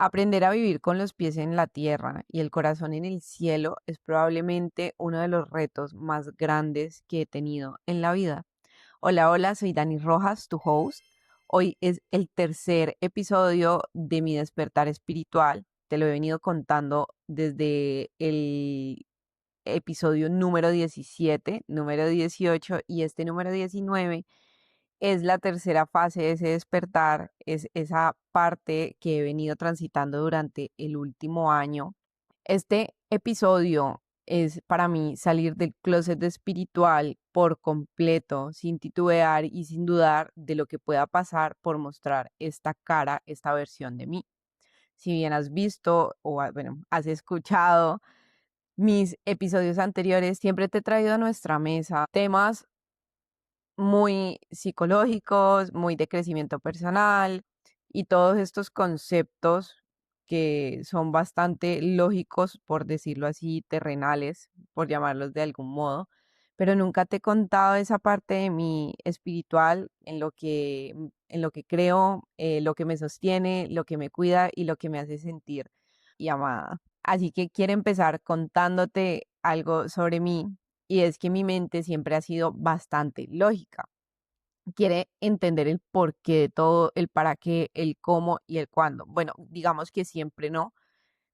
Aprender a vivir con los pies en la tierra y el corazón en el cielo es probablemente uno de los retos más grandes que he tenido en la vida. Hola, hola, soy Dani Rojas, tu host. Hoy es el tercer episodio de mi despertar espiritual. Te lo he venido contando desde el episodio número 17, número 18 y este número 19 es la tercera fase de ese despertar, es esa parte que he venido transitando durante el último año. Este episodio es para mí salir del closet espiritual por completo, sin titubear y sin dudar de lo que pueda pasar por mostrar esta cara, esta versión de mí. Si bien has visto o bueno, has escuchado mis episodios anteriores, siempre te he traído a nuestra mesa temas muy psicológicos, muy de crecimiento personal y todos estos conceptos que son bastante lógicos, por decirlo así, terrenales, por llamarlos de algún modo, pero nunca te he contado esa parte de mi espiritual en lo que creo, lo que me sostiene, lo que me cuida y lo que me hace sentir y amada. Así que quiero empezar contándote algo sobre mí y es que mi mente siempre ha sido bastante lógica. Quiere entender el porqué de todo, el para qué, el cómo y el cuándo. Bueno, digamos que siempre no,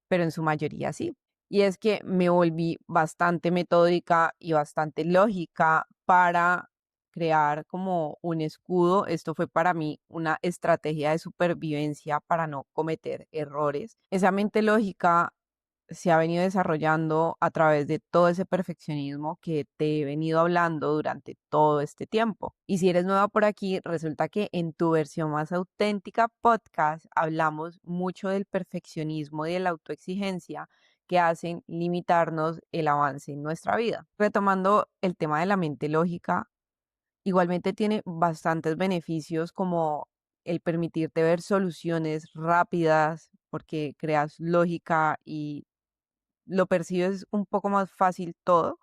pero en su mayoría sí. Y es que me volví bastante metódica y bastante lógica para crear como un escudo. Esto fue para mí una estrategia de supervivencia para no cometer errores. Esa mente lógica se ha venido desarrollando a través de todo ese perfeccionismo que te he venido hablando durante todo este tiempo. Y si eres nueva por aquí, resulta que en tu versión más auténtica podcast hablamos mucho del perfeccionismo y de la autoexigencia que hacen limitarnos el avance en nuestra vida. Retomando el tema de la mente lógica, igualmente tiene bastantes beneficios como el permitirte ver soluciones rápidas porque creas lógica y lo percibes un poco más fácil todo.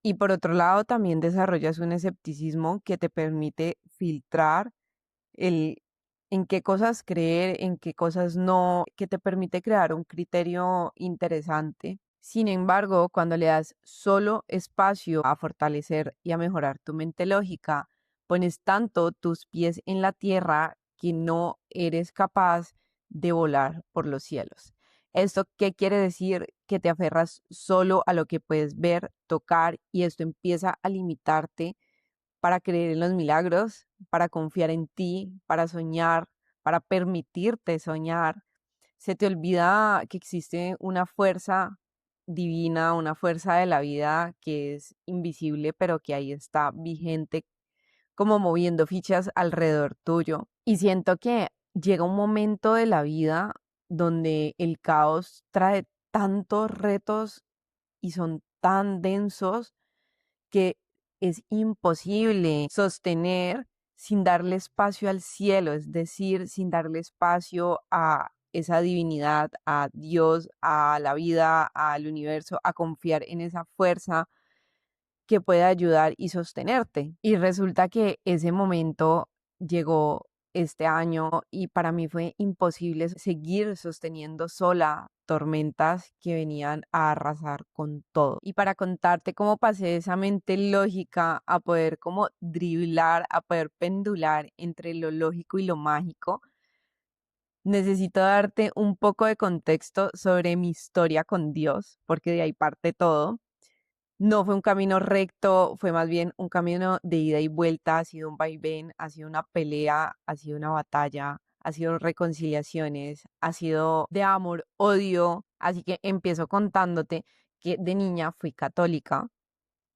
Y por otro lado, también desarrollas un escepticismo que te permite filtrar el en qué cosas creer, en qué cosas no, que te permite crear un criterio interesante. Sin embargo, cuando le das solo espacio a fortalecer y a mejorar tu mente lógica, pones tanto tus pies en la tierra que no eres capaz de volar por los cielos. ¿Esto qué quiere decir? Que te aferras solo a lo que puedes ver, tocar y esto empieza a limitarte para creer en los milagros, para confiar en ti, para soñar, para permitirte soñar. Se te olvida que existe una fuerza divina, una fuerza de la vida que es invisible, pero que ahí está vigente, como moviendo fichas alrededor tuyo. Y siento que llega un momento de la vida donde el caos trae tantos retos y son tan densos que es imposible sostener sin darle espacio al cielo, es decir, sin darle espacio a esa divinidad, a Dios, a la vida, al universo, a confiar en esa fuerza que puede ayudar y sostenerte. Y resulta que ese momento llegó este año y para mí fue imposible seguir sosteniendo sola tormentas que venían a arrasar con todo. Y para contarte cómo pasé de esa mente lógica a poder como driblar, a poder pendular entre lo lógico y lo mágico, necesito darte un poco de contexto sobre mi historia con Dios, porque de ahí parte todo. No fue un camino recto, fue más bien un camino de ida y vuelta, ha sido un vaivén, ha sido una pelea, ha sido una batalla, ha sido reconciliaciones, ha sido de amor, odio. Así que empiezo contándote que de niña fui católica,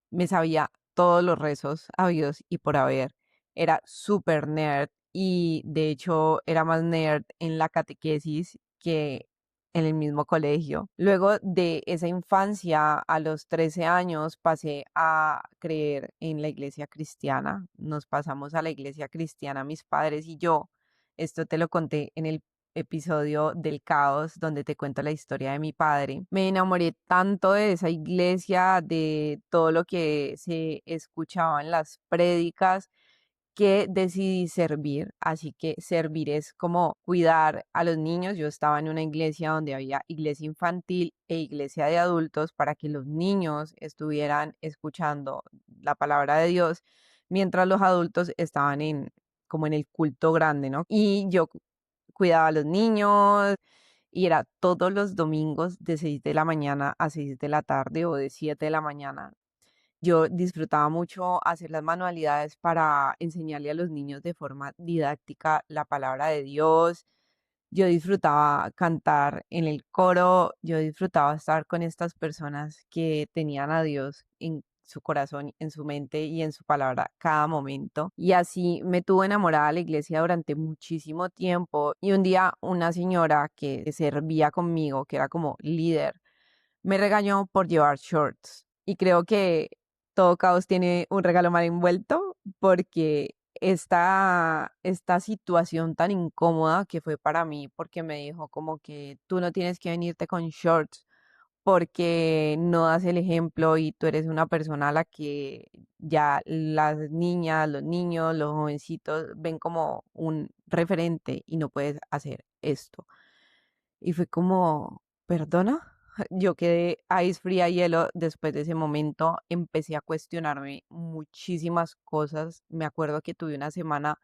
me sabía todos los rezos habidos y por haber. Era súper nerd y de hecho era más nerd en la catequesis que en el mismo colegio. Luego de esa infancia, a los 13 años, pasé a creer en la iglesia cristiana. Nos pasamos a la iglesia cristiana, mis padres y yo. Esto te lo conté en el episodio del caos donde te cuento la historia de mi padre. Me enamoré tanto de esa iglesia, de todo lo que se escuchaba en las prédicas, que decidí servir. Así que servir es como cuidar a los niños. Yo estaba en una iglesia donde había iglesia infantil e iglesia de adultos para que los niños estuvieran escuchando la palabra de Dios mientras los adultos estaban como en el culto grande, ¿no? Y yo cuidaba a los niños y era todos los domingos de 6 de la mañana a 6 de la tarde o de 7 de la mañana. Yo disfrutaba mucho hacer las manualidades para enseñarle a los niños de forma didáctica la palabra de Dios. Yo disfrutaba cantar en el coro, yo disfrutaba estar con estas personas que tenían a Dios en su corazón, en su mente y en su palabra cada momento. Y así me tuvo enamorada de la iglesia durante muchísimo tiempo. Y un día una señora que servía conmigo, que era como líder, me regañó por llevar shorts. Y creo que todo caos tiene un regalo mal envuelto porque esta situación tan incómoda que fue para mí, porque me dijo como que tú no tienes que venirte con shorts porque no das el ejemplo y tú eres una persona a la que ya las niñas, los niños, los jovencitos ven como un referente y no puedes hacer esto. Y fue como, ¿perdona? Yo quedé ice fría hielo después de ese momento. Empecé a cuestionarme muchísimas cosas. Me acuerdo que tuve una semana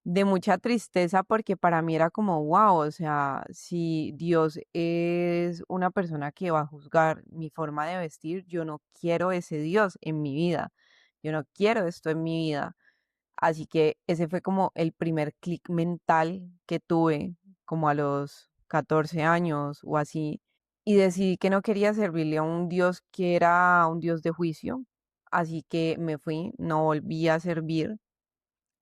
de mucha tristeza porque para mí era como, wow, o sea, si Dios es una persona que va a juzgar mi forma de vestir, yo no quiero ese Dios en mi vida. Yo no quiero esto en mi vida. Así que ese fue como el primer clic mental que tuve, como a los 14 años o así, y decidí que no quería servirle a un Dios que era un Dios de juicio. Así que me fui, no volví a servir.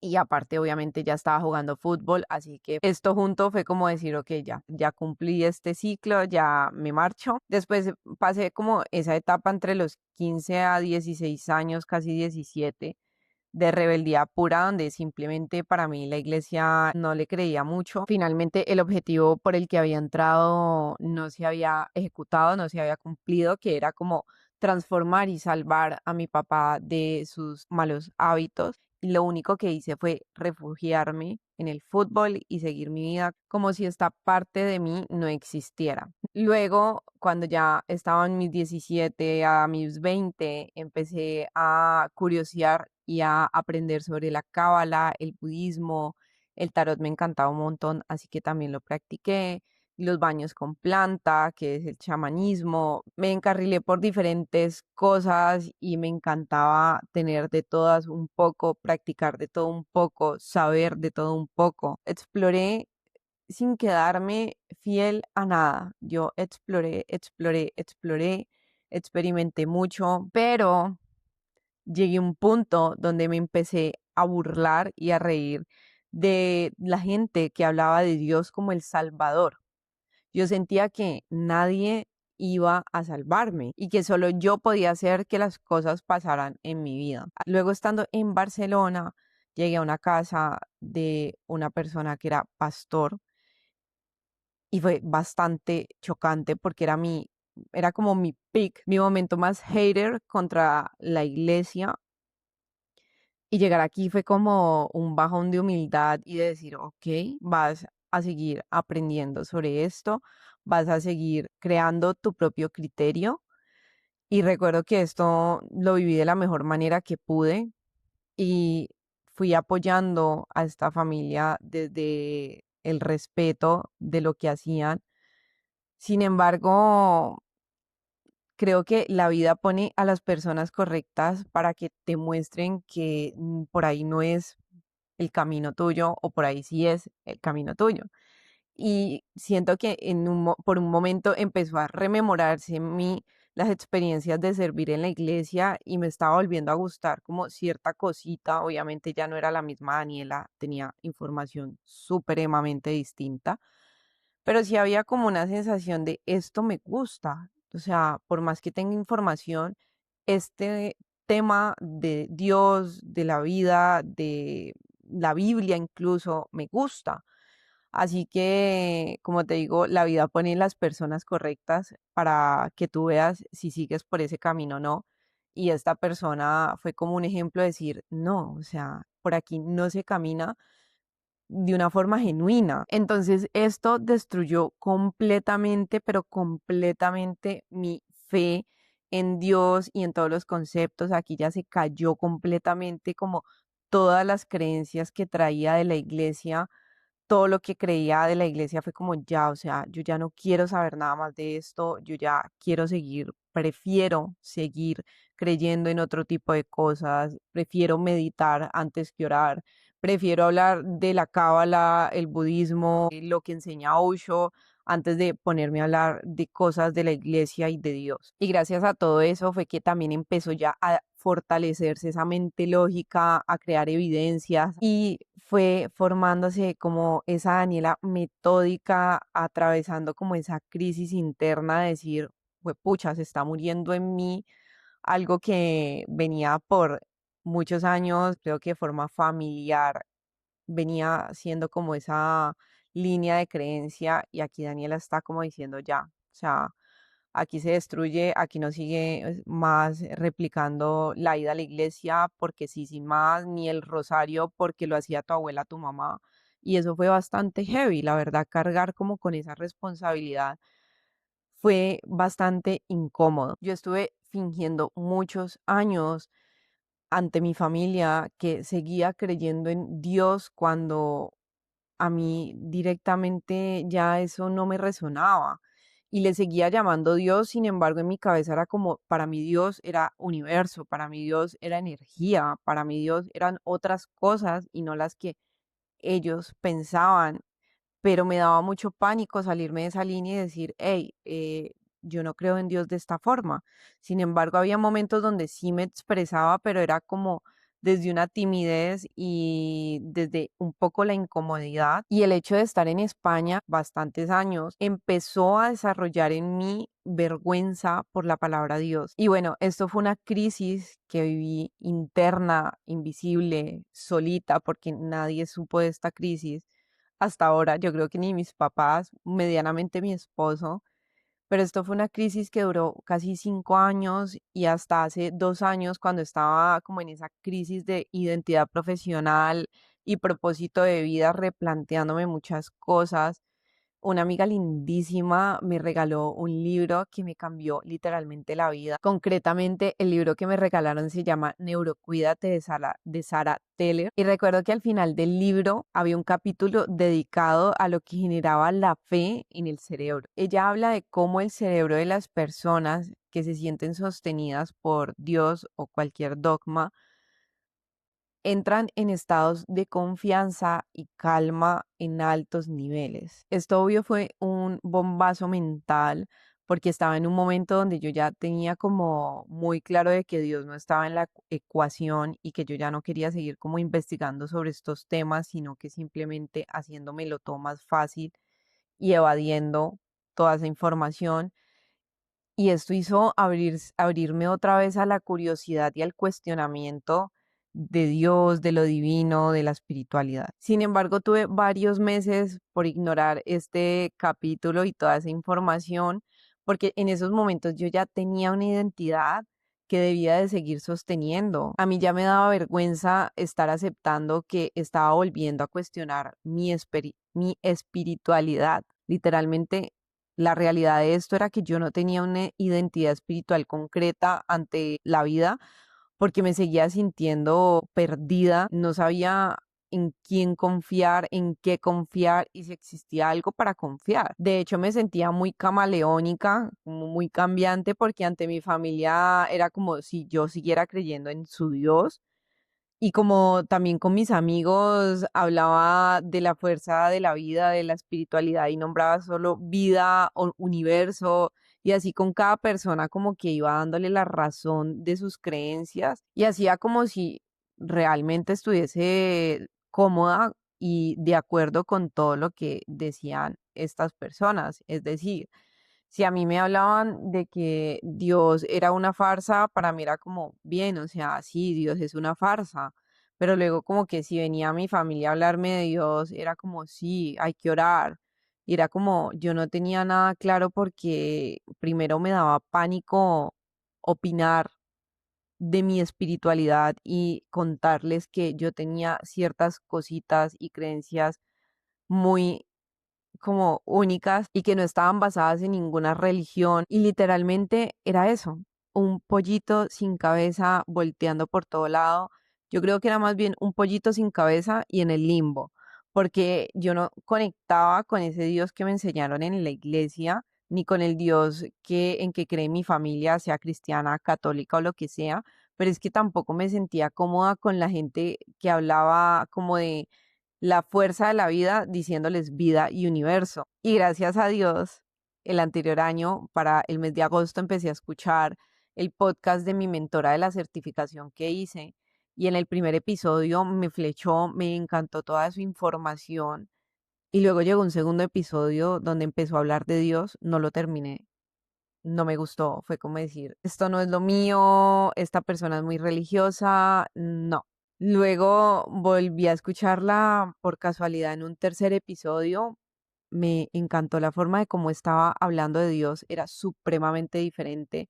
Y aparte, obviamente, ya estaba jugando fútbol, así que esto junto fue como decir, ok, ya cumplí este ciclo, ya me marcho. Después pasé como esa etapa entre los 15 a 16 años, casi 17 de rebeldía pura, donde simplemente para mí la iglesia no le creía mucho. Finalmente el objetivo por el que había entrado no se había ejecutado, no se había cumplido, que era como transformar y salvar a mi papá de sus malos hábitos. Y lo único que hice fue refugiarme en el fútbol y seguir mi vida como si esta parte de mí no existiera. Luego, cuando ya estaba en mis 17 a mis 20, empecé a curiosear y a aprender sobre la cábala, el budismo, el tarot me encantaba un montón, así que también lo practiqué, los baños con planta, que es el chamanismo, me encarrilé por diferentes cosas y me encantaba tener de todas un poco, practicar de todo un poco, saber de todo un poco. Exploré sin quedarme fiel a nada. Yo exploré, experimenté mucho, pero llegué a un punto donde me empecé a burlar y a reír de la gente que hablaba de Dios como el Salvador. Yo sentía que nadie iba a salvarme y que solo yo podía hacer que las cosas pasaran en mi vida. Luego, estando en Barcelona, llegué a una casa de una persona que era pastor y fue bastante chocante porque era como mi peak, mi momento más hater contra la iglesia. Y llegar aquí fue como un bajón de humildad y de decir, ok, vas a seguir aprendiendo sobre esto, vas a seguir creando tu propio criterio. Y recuerdo que esto lo viví de la mejor manera que pude y fui apoyando a esta familia desde el respeto de lo que hacían. Sin embargo, creo que la vida pone a las personas correctas para que te muestren que por ahí no es el camino tuyo o por ahí sí es el camino tuyo. Y siento que por un momento empezó a rememorarse en mí las experiencias de servir en la iglesia y me estaba volviendo a gustar como cierta cosita. Obviamente ya no era la misma Daniela, tenía información supremamente distinta, pero sí había como una sensación de esto me gusta. O sea, por más que tenga información, este tema de Dios, de la vida, de la Biblia incluso, me gusta. Así que, como te digo, la vida pone las personas correctas para que tú veas si sigues por ese camino o no. y esta persona fue como un ejemplo de decir, no, o sea, por aquí no se camina de una forma genuina. Entonces, esto destruyó completamente, pero completamente mi fe en Dios y en todos los conceptos. Aquí ya se cayó completamente como todas las creencias que traía de la iglesia, todo lo que creía de la iglesia fue como ya, o sea, yo ya no quiero saber nada más de esto, yo ya quiero seguir, prefiero seguir creyendo en otro tipo de cosas, prefiero meditar antes que orar, prefiero hablar de la cábala, el budismo, lo que enseña Osho, antes de ponerme a hablar de cosas de la iglesia y de Dios. Y gracias a todo eso fue que también empezó ya a fortalecerse esa mente lógica, a crear evidencias y fue formándose como esa Daniela metódica, atravesando como esa crisis interna de decir, pucha, se está muriendo en mí algo que venía por muchos años, creo que de forma familiar, venía siendo como esa línea de creencia y aquí Daniela está como diciendo ya, o sea, aquí se destruye, aquí no sigue más replicando la ida a la iglesia porque sí, sin más, ni el rosario porque lo hacía tu abuela, tu mamá. Y eso fue bastante heavy, la verdad, cargar como con esa responsabilidad fue bastante incómodo. Yo estuve fingiendo muchos años ante mi familia que seguía creyendo en Dios cuando a mí directamente ya eso no me resonaba y le seguía llamando Dios, sin embargo en mi cabeza era como, para mí Dios era universo, para mí Dios era energía, para mí Dios eran otras cosas y no las que ellos pensaban, pero me daba mucho pánico salirme de esa línea y decir, hey, yo no creo en Dios de esta forma. Sin embargo, había momentos donde sí me expresaba, pero era como desde una timidez y desde un poco la incomodidad. Y el hecho de estar en España bastantes años empezó a desarrollar en mí vergüenza por la palabra Dios. Y bueno, esto fue una crisis que viví interna, invisible, solita, porque nadie supo de esta crisis hasta ahora. Yo creo que ni mis papás, medianamente mi esposo, pero esto fue una crisis que duró casi 5 años y hasta hace 2 años, cuando estaba como en esa crisis de identidad profesional y propósito de vida, replanteándome muchas cosas, una amiga lindísima me regaló un libro que me cambió literalmente la vida. Concretamente, el libro que me regalaron se llama Neurocuídate de Sarah Teller. Y recuerdo que al final del libro había un capítulo dedicado a lo que generaba la fe en el cerebro. Ella habla de cómo el cerebro de las personas que se sienten sostenidas por Dios o cualquier dogma entran en estados de confianza y calma en altos niveles. Esto obvio fue un bombazo mental porque estaba en un momento donde yo ya tenía como muy claro de que Dios no estaba en la ecuación y que yo ya no quería seguir como investigando sobre estos temas, sino que simplemente haciéndomelo todo más fácil y evadiendo toda esa información. Y esto hizo abrirme otra vez a la curiosidad y al cuestionamiento de Dios, de lo divino, de la espiritualidad. Sin embargo, tuve varios meses por ignorar este capítulo y toda esa información, porque en esos momentos yo ya tenía una identidad que debía de seguir sosteniendo. A mí ya me daba vergüenza estar aceptando que estaba volviendo a cuestionar mi espiritualidad. Literalmente la realidad de esto era que yo no tenía una identidad espiritual concreta ante la vida porque me seguía sintiendo perdida, no sabía en quién confiar, en qué confiar y si existía algo para confiar. De hecho, me sentía muy camaleónica, como muy cambiante, porque ante mi familia era como si yo siguiera creyendo en su Dios y como también con mis amigos hablaba de la fuerza de la vida, de la espiritualidad y nombraba solo vida o universo y así con cada persona como que iba dándole la razón de sus creencias y hacía como si realmente estuviese cómoda y de acuerdo con todo lo que decían estas personas. Es decir, si a mí me hablaban de que Dios era una farsa, para mí era como, bien, o sea, sí, Dios es una farsa, pero luego como que si venía mi familia a hablarme de Dios, era como, sí, hay que orar. Y era como, yo no tenía nada claro porque primero me daba pánico opinar de mi espiritualidad y contarles que yo tenía ciertas cositas y creencias muy como únicas y que no estaban basadas en ninguna religión. Y literalmente era eso, un pollito sin cabeza volteando por todo lado. Yo creo que era más bien un pollito sin cabeza y en el limbo, porque yo no conectaba con ese Dios que me enseñaron en la iglesia, ni con el Dios en que cree mi familia, sea cristiana, católica o lo que sea, pero es que tampoco me sentía cómoda con la gente que hablaba como de la fuerza de la vida diciéndoles vida y universo. Y gracias a Dios, el anterior año, para el mes de agosto, empecé a escuchar el podcast de mi mentora de la certificación que hice. Y en el primer episodio me flechó, me encantó toda su información. Y luego llegó un segundo episodio donde empezó a hablar de Dios, no lo terminé. No me gustó, fue como decir, esto no es lo mío, esta persona es muy religiosa, no. Luego volví a escucharla por casualidad en un tercer episodio. Me encantó la forma de cómo estaba hablando de Dios, era supremamente diferente.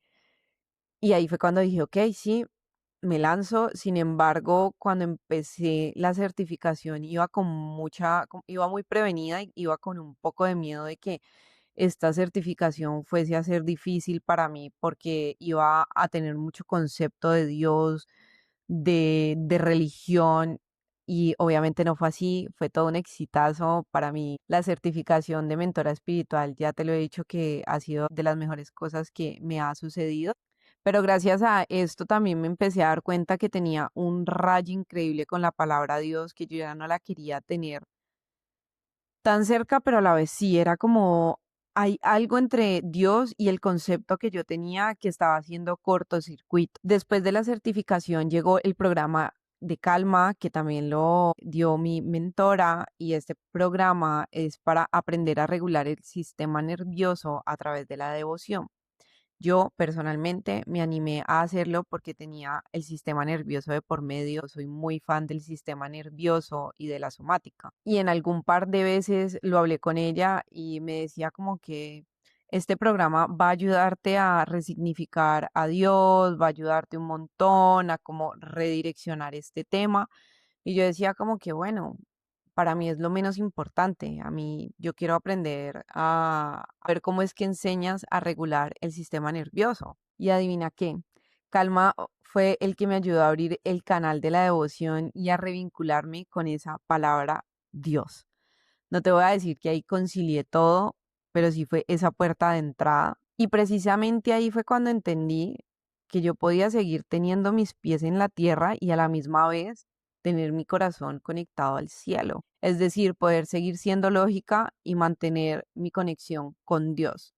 Y ahí fue cuando dije, ok, sí, me lanzo. Sin embargo, cuando empecé la certificación iba con iba muy prevenida y iba con un poco de miedo de que esta certificación fuese a ser difícil para mí porque iba a tener mucho concepto de Dios, de religión y obviamente no fue así, fue todo un exitazo para mí. La certificación de mentora espiritual, ya te lo he dicho que ha sido de las mejores cosas que me ha sucedido. Pero gracias a esto también me empecé a dar cuenta que tenía un rayo increíble con la palabra Dios, que yo ya no la quería tener tan cerca, pero a la vez sí, era como hay algo entre Dios y el concepto que yo tenía que estaba haciendo cortocircuito. Después de la certificación llegó el programa de Calma, que también lo dio mi mentora, y este programa es para aprender a regular el sistema nervioso a través de la devoción. Yo personalmente me animé a hacerlo porque tenía el sistema nervioso de por medio. Soy muy fan del sistema nervioso y de la somática. Y en algún par de veces lo hablé con ella y me decía como que este programa va a ayudarte a resignificar a Dios, va a ayudarte un montón a como redireccionar este tema. Y yo decía como que, bueno, para mí es lo menos importante. A mí, yo quiero aprender a ver cómo es que enseñas a regular el sistema nervioso. Y adivina qué, Calma fue el que me ayudó a abrir el canal de la devoción y a revincularme con esa palabra Dios. No te voy a decir que ahí concilié todo, pero sí fue esa puerta de entrada. Y precisamente ahí fue cuando entendí que yo podía seguir teniendo mis pies en la tierra y a la misma vez tener mi corazón conectado al cielo. Es decir, poder seguir siendo lógica y mantener mi conexión con Dios.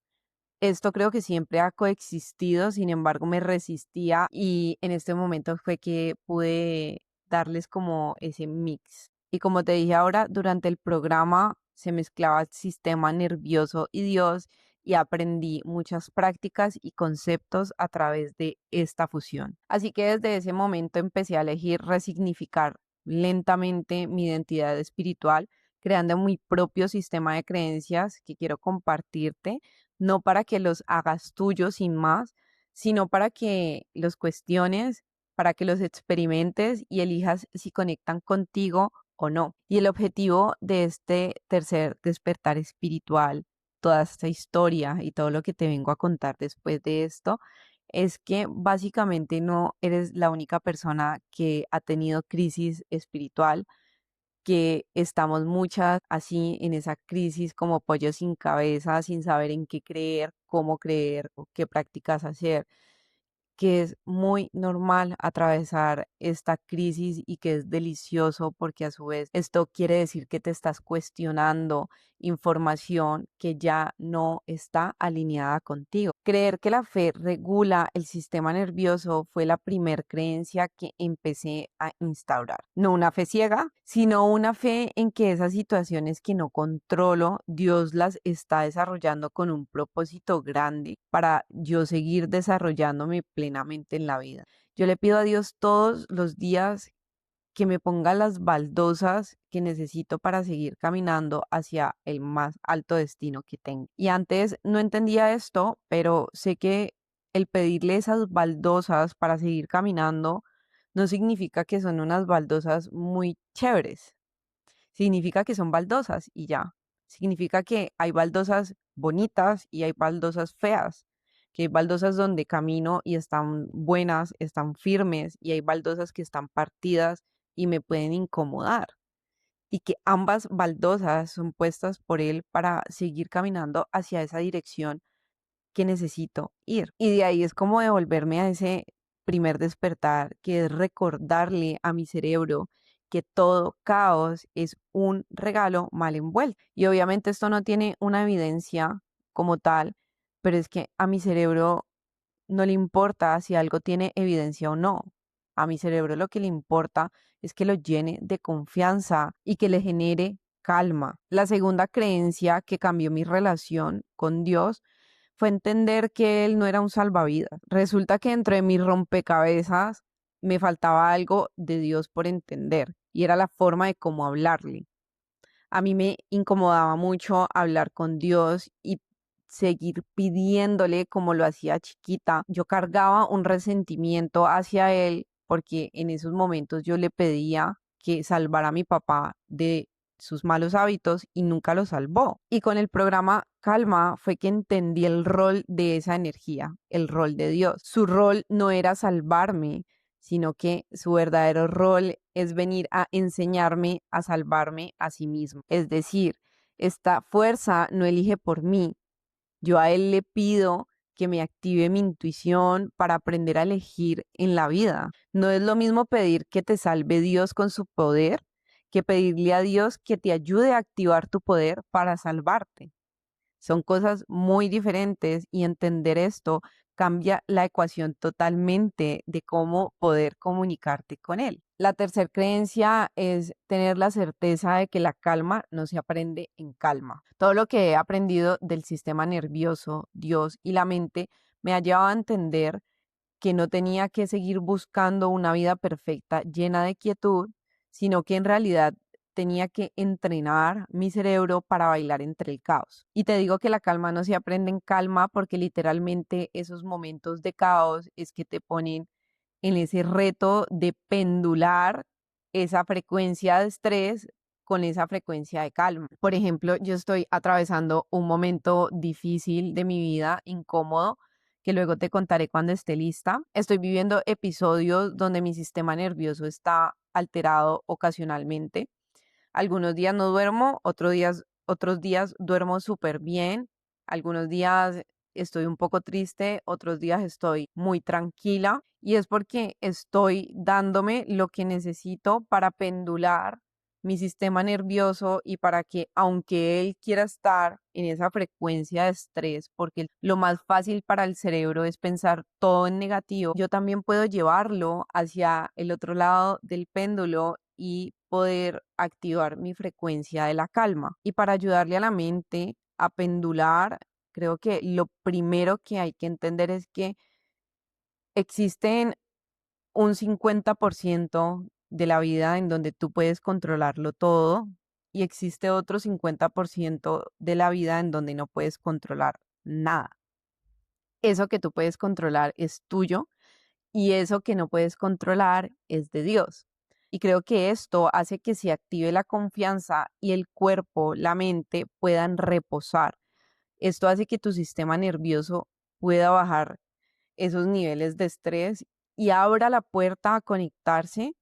Esto creo que siempre ha coexistido, sin embargo me resistía y en este momento fue que pude darles como ese mix. Y como te dije ahora, durante el programa se mezclaba el sistema nervioso y Dios y aprendí muchas prácticas y conceptos a través de esta fusión. Así que desde ese momento empecé a elegir resignificar lentamente mi identidad espiritual, creando mi propio sistema de creencias que quiero compartirte no para que los hagas tuyos sin más, sino para que los cuestiones, para que los experimentes y elijas si conectan contigo o no. Y el objetivo de este tercer despertar espiritual, toda esta historia y todo lo que te vengo a contar después de esto, es que básicamente no eres la única persona que ha tenido crisis espiritual, que estamos muchas así en esa crisis como pollo sin cabeza, sin saber en qué creer o qué prácticas hacer, que es muy normal atravesar esta crisis y que es delicioso porque a su vez esto quiere decir que te estás cuestionando información que ya no está alineada contigo. Creer que la fe regula el sistema nervioso fue la primer creencia que empecé a instaurar. No una fe ciega, sino una fe en que esas situaciones que no controlo, Dios las está desarrollando con un propósito grande para yo seguir desarrollándome plenamente en la vida. Yo le pido a Dios todos los días que me ponga las baldosas que necesito para seguir caminando hacia el más alto destino que tengo. Y antes no entendía esto, pero sé que el pedirle esas baldosas para seguir caminando no significa que son unas baldosas muy chéveres. Significa que son baldosas y ya. Significa que hay baldosas bonitas y hay baldosas feas, que hay baldosas donde camino y están buenas, están firmes, y hay baldosas que están partidas y me pueden incomodar. Y que ambas baldosas son puestas por él para seguir caminando hacia esa dirección que necesito ir. Y de ahí es como devolverme a ese primer despertar, que es recordarle a mi cerebro que todo caos es un regalo mal envuelto. Y obviamente esto no tiene una evidencia como tal, pero es que a mi cerebro no le importa si algo tiene evidencia o no. A mi cerebro lo que le importa es que lo llene de confianza y que le genere calma. La segunda creencia que cambió mi relación con Dios fue entender que Él no era un salvavidas. Resulta que entre mis rompecabezas me faltaba algo de Dios por entender, y era la forma de cómo hablarle. A mí me incomodaba mucho hablar con Dios y seguir pidiéndole como lo hacía chiquita. Yo cargaba un resentimiento hacia Él porque en esos momentos yo le pedía que salvara a mi papá de sus malos hábitos y nunca lo salvó. Y con el programa Calma fue que entendí el rol de esa energía, el rol de Dios. Su rol no era salvarme, sino que su verdadero rol es venir a enseñarme a salvarme a sí mismo. Es decir, esta fuerza no elige por mí. Yo a él le pido que me active mi intuición para aprender a elegir en la vida. No es lo mismo pedir que te salve Dios con su poder que pedirle a Dios que te ayude a activar tu poder para salvarte. Son cosas muy diferentes, y entender esto cambia la ecuación totalmente de cómo poder comunicarte con él. La tercera creencia es tener la certeza de que la calma no se aprende en calma. Todo lo que he aprendido del sistema nervioso, Dios y la mente me ha llevado a entender que no tenía que seguir buscando una vida perfecta llena de quietud, sino que en realidad tenía que entrenar mi cerebro para bailar entre el caos. Y te digo que la calma no se aprende en calma porque literalmente esos momentos de caos es que te ponen en ese reto de pendular esa frecuencia de estrés con esa frecuencia de calma. Por ejemplo, yo estoy atravesando un momento difícil de mi vida, incómodo, que luego te contaré cuando esté lista. Estoy viviendo episodios donde mi sistema nervioso está alterado ocasionalmente. Algunos días no duermo, otros días duermo súper bien. Algunos días estoy un poco triste, otros días estoy muy tranquila, y es porque estoy dándome lo que necesito para pendular mi sistema nervioso y para que, aunque él quiera estar en esa frecuencia de estrés, porque lo más fácil para el cerebro es pensar todo en negativo, yo también puedo llevarlo hacia el otro lado del péndulo y poder activar mi frecuencia de la calma. Y para ayudarle a la mente a pendular, creo que lo primero que hay que entender es que existen un 50% de la vida en donde tú puedes controlarlo todo, y existe otro 50% de la vida en donde no puedes controlar nada. Eso que tú puedes controlar es tuyo, y eso que no puedes controlar es de Dios. Y creo que esto hace que se active la confianza y el cuerpo, la mente puedan reposar. Esto hace que tu sistema nervioso pueda bajar esos niveles de estrés y abra la puerta a conectarse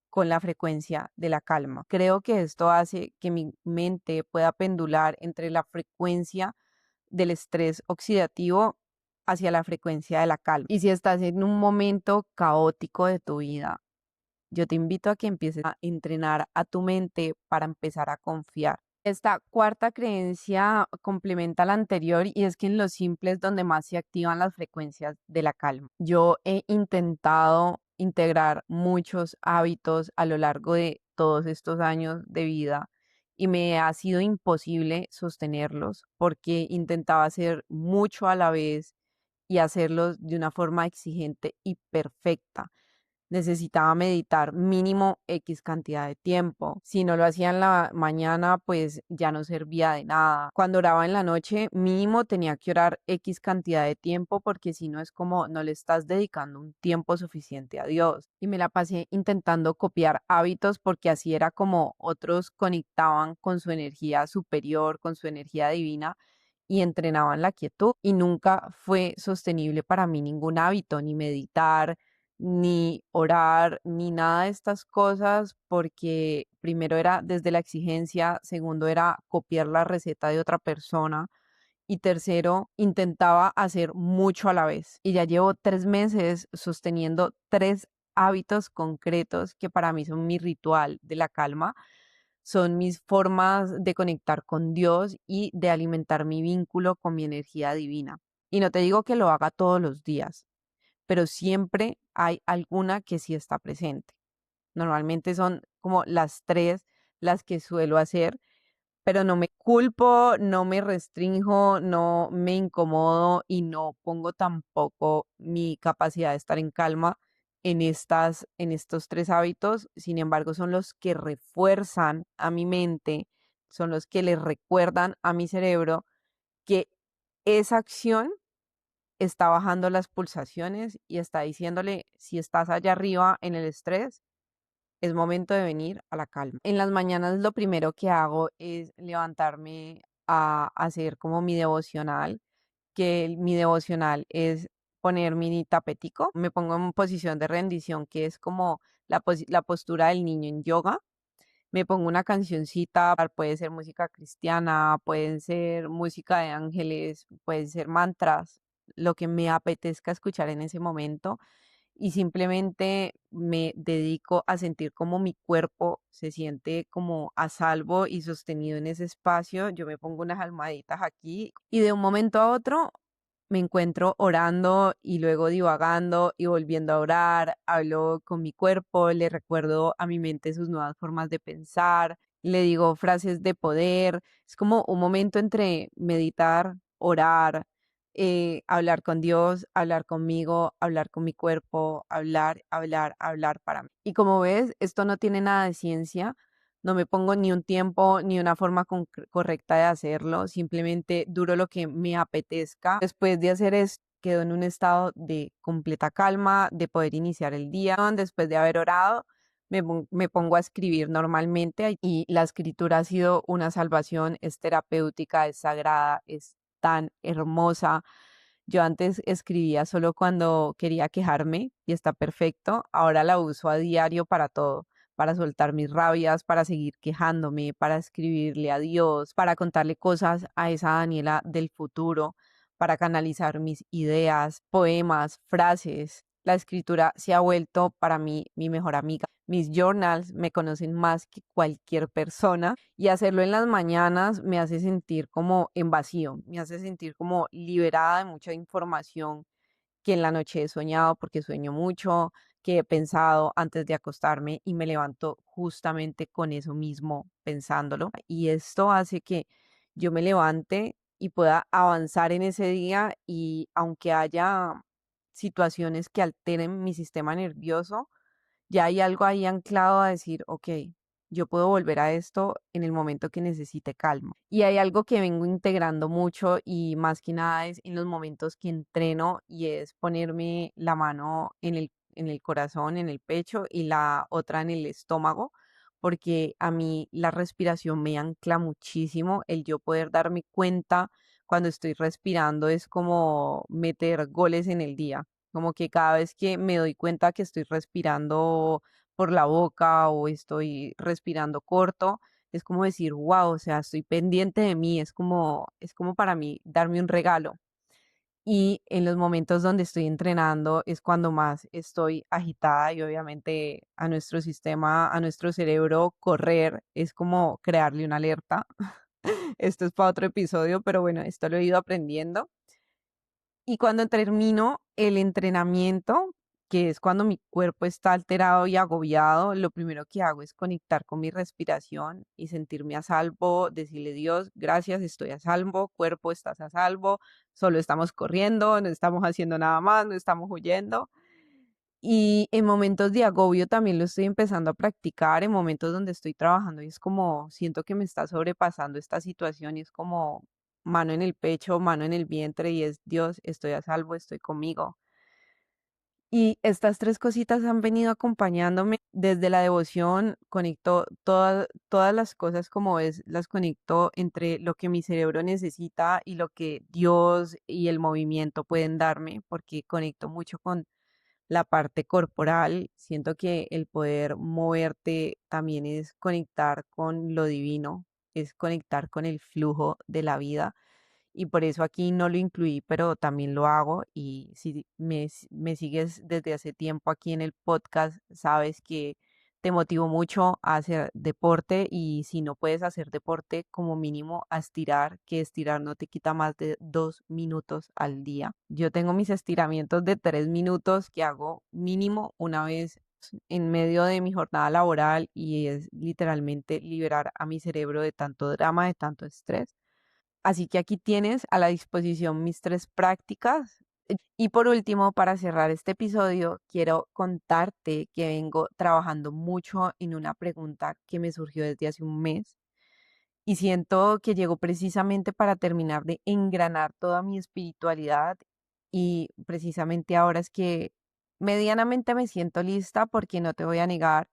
con la frecuencia de la calma. Creo que esto hace que mi mente pueda pendular entre la frecuencia del estrés oxidativo hacia la frecuencia de la calma. Y si estás en un momento caótico de tu vida, yo te invito a que empieces a entrenar a tu mente para empezar a confiar. Esta cuarta creencia complementa la anterior, y es que en lo simple es donde más se activan las frecuencias de la calma. Yo he intentado integrar muchos hábitos a lo largo de todos estos años de vida, y me ha sido imposible sostenerlos porque intentaba hacer mucho a la vez y hacerlos de una forma exigente y perfecta. necesitaba meditar mínimo X cantidad de tiempo. Si no lo hacía en la mañana, pues ya no servía de nada. Cuando oraba en la noche, mínimo tenía que orar X cantidad de tiempo porque si no es como no le estás dedicando un tiempo suficiente a Dios. Y me la pasé intentando copiar hábitos porque así era como otros conectaban con su energía superior, con su energía divina y entrenaban la quietud y nunca fue sostenible para mí ningún hábito, ni meditar, ni orar, ni nada de estas cosas, porque primero era desde la exigencia, segundo era copiar la receta de otra persona y tercero intentaba hacer mucho a la vez. Y ya llevo 3 meses sosteniendo 3 hábitos concretos que para mí son mi ritual de la calma, son mis formas de conectar con Dios y de alimentar mi vínculo con mi energía divina. Y no te digo que lo haga todos los días, pero siempre hay alguna que sí está presente. Normalmente son como las tres las que suelo hacer, pero no me culpo, no me restrinjo, no me incomodo y no pongo tampoco mi capacidad de estar en calma en estos 3 hábitos. Sin embargo, son los que refuerzan a mi mente, son los que le recuerdan a mi cerebro que esa acción está bajando las pulsaciones y está diciéndole, si estás allá arriba en el estrés, es momento de venir a la calma. En las mañanas lo primero que hago es levantarme a hacer como mi devocional, mi devocional es poner mi tapetico, me pongo en posición de rendición, que es como la postura del niño en yoga. Me pongo una cancioncita, puede ser música cristiana, pueden ser música de ángeles, pueden ser mantras, lo que me apetezca escuchar en ese momento y simplemente me dedico a sentir cómo mi cuerpo se siente como a salvo y sostenido en ese espacio. Yo me pongo unas almohaditas aquí y de un momento a otro me encuentro orando y luego divagando y volviendo a orar. Hablo con mi cuerpo, le recuerdo a mi mente sus nuevas formas de pensar, le digo frases de poder. Es como un momento entre meditar, orar, hablar con Dios, hablar conmigo, hablar con mi cuerpo, hablar para mí. Y como ves, esto no tiene nada de ciencia, no me pongo ni un tiempo ni una forma correcta de hacerlo, simplemente duro lo que me apetezca. Después de hacer esto, quedo en un estado de completa calma, de poder iniciar el día. Después de haber orado, me pongo a escribir normalmente y la escritura ha sido una salvación, es terapéutica, es sagrada, es tan hermosa. Yo antes escribía solo cuando quería quejarme y está perfecto. Ahora la uso a diario para todo, para soltar mis rabias, para seguir quejándome, para escribirle a Dios, para contarle cosas a esa Daniela del futuro, para canalizar mis ideas, poemas, frases. La escritura se ha vuelto para mí mi mejor amiga. Mis journals me conocen más que cualquier persona y hacerlo en las mañanas me hace sentir como en vacío, me hace sentir como liberada de mucha información que en la noche he soñado porque sueño mucho, que he pensado antes de acostarme y me levanto justamente con eso mismo pensándolo. Y esto hace que yo me levante y pueda avanzar en ese día y aunque haya situaciones que alteren mi sistema nervioso, ya hay algo ahí anclado a decir, ok, yo puedo volver a esto en el momento que necesite calma. Y hay algo que vengo integrando mucho y más que nada es en los momentos que entreno y es ponerme la mano en el corazón, en el pecho y la otra en el estómago, porque a mí la respiración me ancla muchísimo. El yo poder darme cuenta cuando estoy respirando es como meter goles en el día. Como que cada vez que me doy cuenta que estoy respirando por la boca o estoy respirando corto, es como decir, wow, o sea, estoy pendiente de mí, es como para mí darme un regalo. Y en los momentos donde estoy entrenando es cuando más estoy agitada y obviamente a nuestro sistema, a nuestro cerebro, correr es como crearle una alerta. Esto es para otro episodio, pero bueno, esto lo he ido aprendiendo. Y cuando termino el entrenamiento, que es cuando mi cuerpo está alterado y agobiado, lo primero que hago es conectar con mi respiración y sentirme a salvo, decirle Dios, gracias, estoy a salvo, cuerpo, estás a salvo, solo estamos corriendo, no estamos haciendo nada más, no estamos huyendo. Y en momentos de agobio también lo estoy empezando a practicar, en momentos donde estoy trabajando y es como, siento que me está sobrepasando esta situación y es como mano en el pecho, mano en el vientre y es Dios, estoy a salvo, estoy conmigo. Y estas tres cositas han venido acompañándome desde la devoción, conecto todas las cosas como es, las conecto entre lo que mi cerebro necesita y lo que Dios y el movimiento pueden darme, porque conecto mucho con la parte corporal. Siento que el poder moverte también es conectar con lo divino, es conectar con el flujo de la vida y por eso aquí no lo incluí, pero también lo hago y si me sigues desde hace tiempo aquí en el podcast, sabes que te motivo mucho a hacer deporte y si no puedes hacer deporte, como mínimo a estirar, que estirar no te quita más de 2 minutos al día. Yo tengo mis estiramientos de 3 minutos que hago mínimo una vez en medio de mi jornada laboral y es literalmente liberar a mi cerebro de tanto drama, de tanto estrés. Así que aquí tienes a la disposición mis tres prácticas. Y por último, para cerrar este episodio, quiero contarte que vengo trabajando mucho en una pregunta que me surgió desde hace un mes y siento que llegó precisamente para terminar de engranar toda mi espiritualidad y precisamente ahora es que medianamente me siento lista porque no te voy a negar.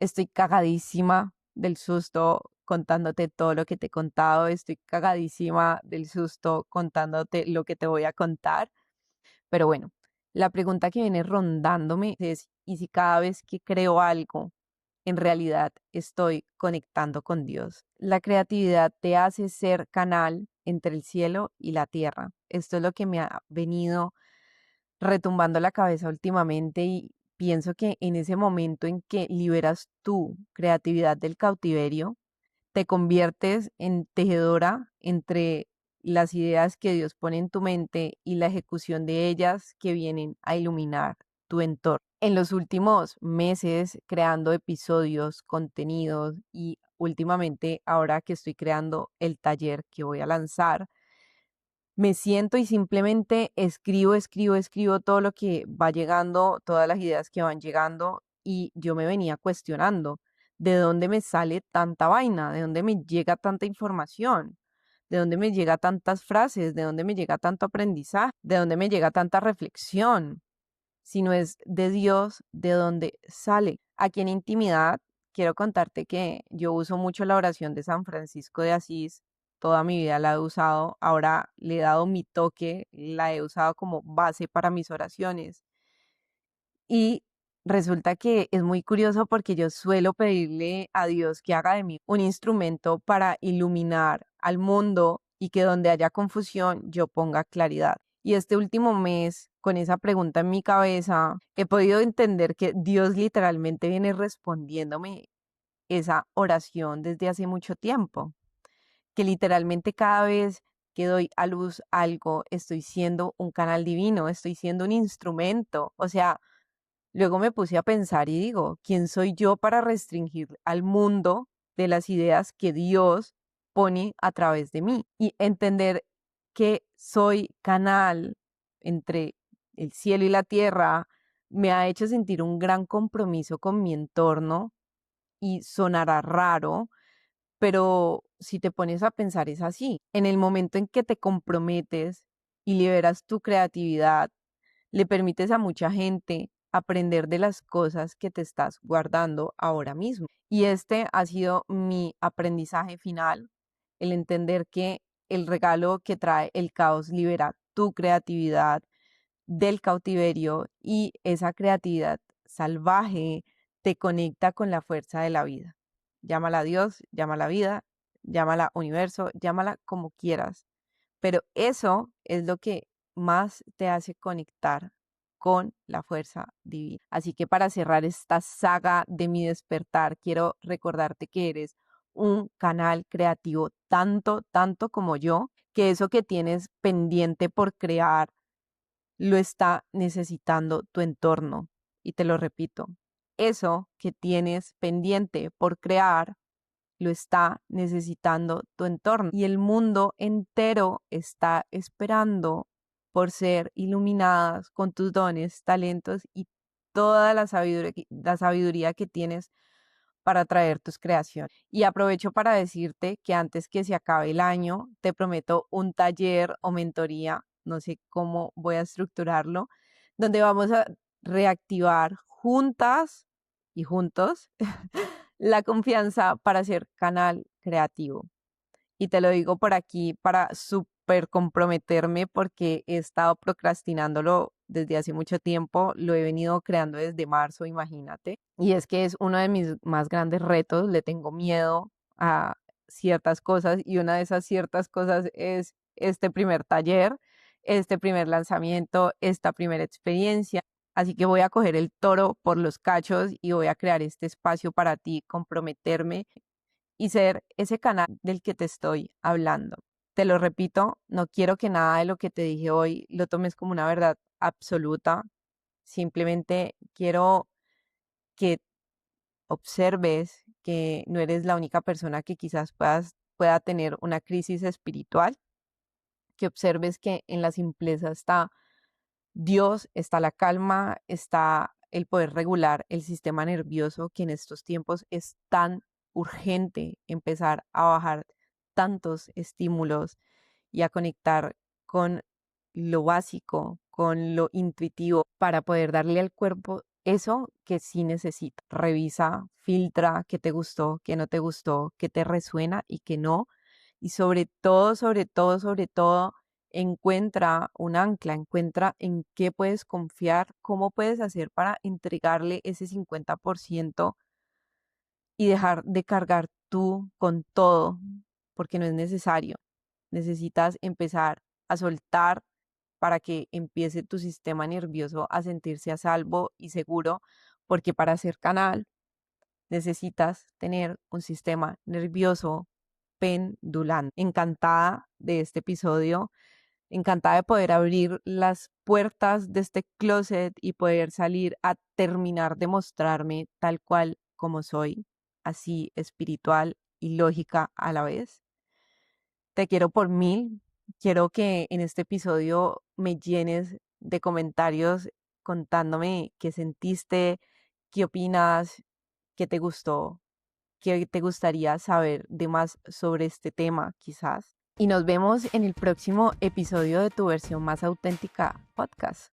Estoy cagadísima del susto contándote todo lo que te he contado. Estoy cagadísima del susto contándote lo que te voy a contar. Pero bueno, la pregunta que viene rondándome es, ¿y si cada vez que creo algo, en realidad estoy conectando con Dios? La creatividad te hace ser canal entre el cielo y la tierra. Esto es lo que me ha venido retumbando la cabeza últimamente y pienso que en ese momento en que liberas tu creatividad del cautiverio, te conviertes en tejedora entre las ideas que Dios pone en tu mente y la ejecución de ellas que vienen a iluminar tu entorno. En los últimos meses, creando episodios, contenidos y últimamente ahora que estoy creando el taller que voy a lanzar, me siento y simplemente escribo todo lo que va llegando, todas las ideas que van llegando y yo me venía cuestionando de dónde me sale tanta vaina, de dónde me llega tanta información, de dónde me llega tantas frases, de dónde me llega tanto aprendizaje, de dónde me llega tanta reflexión, si no es de Dios, de dónde sale. Aquí en intimidad, quiero contarte que yo uso mucho la oración de San Francisco de Asís. Toda mi vida la he usado. Ahora le he dado mi toque, la he usado como base para mis oraciones. Y resulta que es muy curioso porque yo suelo pedirle a Dios que haga de mí un instrumento para iluminar al mundo y que donde haya confusión yo ponga claridad. Y este último mes, con esa pregunta en mi cabeza, he podido entender que Dios literalmente viene respondiéndome esa oración desde hace mucho tiempo, que literalmente cada vez que doy a luz algo, estoy siendo un canal divino, estoy siendo un instrumento. O sea, luego me puse a pensar y digo, ¿quién soy yo para restringir al mundo de las ideas que Dios pone a través de mí? Y entender que soy canal entre el cielo y la tierra me ha hecho sentir un gran compromiso con mi entorno y sonará raro, pero si te pones a pensar es así. En el momento en que te comprometes y liberas tu creatividad, le permites a mucha gente aprender de las cosas que te estás guardando ahora mismo. Y este ha sido mi aprendizaje final, el entender que el regalo que trae el caos libera tu creatividad del cautiverio y esa creatividad salvaje te conecta con la fuerza de la vida. Llámala Dios, llámala vida, llámala universo, llámala como quieras, pero eso es lo que más te hace conectar con la fuerza divina. Así que para cerrar esta saga de mi despertar, quiero recordarte que eres un canal creativo tanto como yo, que eso que tienes pendiente por crear lo está necesitando tu entorno. Y te lo repito, eso que tienes pendiente por crear lo está necesitando tu entorno y el mundo entero está esperando por ser iluminadas con tus dones, talentos y toda la sabiduría que tienes para traer tus creaciones. Y aprovecho para decirte que antes que se acabe el año, te prometo un taller o mentoría, no sé cómo voy a estructurarlo, donde vamos a reactivar juntas y juntos la confianza para ser canal creativo. Y te lo digo por aquí para súper comprometerme porque he estado procrastinándolo desde hace mucho tiempo, lo he venido creando desde marzo, imagínate. Y es que es uno de mis más grandes retos, le tengo miedo a ciertas cosas y una de esas ciertas cosas es este primer taller, este primer lanzamiento, esta primera experiencia. Así que voy a coger el toro por los cachos y voy a crear este espacio para ti, comprometerme y ser ese canal del que te estoy hablando. Te lo repito, no quiero que nada de lo que te dije hoy lo tomes como una verdad absoluta. Simplemente quiero que observes que no eres la única persona que quizás pueda tener una crisis espiritual, que observes que en la simpleza está Dios, está la calma, está el poder regular el sistema nervioso, que en estos tiempos es tan urgente empezar a bajar tantos estímulos y a conectar con lo básico, con lo intuitivo, para poder darle al cuerpo eso que sí necesita. Revisa, filtra qué te gustó, qué no te gustó, qué te resuena y qué no. Y sobre todo, encuentra un ancla, encuentra en qué puedes confiar, cómo puedes hacer para entregarle ese 50% y dejar de cargar tú con todo, porque no es necesario. Necesitas empezar a soltar para que empiece tu sistema nervioso a sentirse a salvo y seguro, porque para ser canal necesitas tener un sistema nervioso pendulante. Encantada de este episodio, encantada de poder abrir las puertas de este closet y poder salir a terminar de mostrarme tal cual como soy, así espiritual y lógica a la vez. Te quiero por mil. Quiero que en este episodio me llenes de comentarios contándome qué sentiste, qué opinas, qué te gustó, qué te gustaría saber de más sobre este tema, quizás. Y nos vemos en el próximo episodio de Tu Versión Más Auténtica podcast.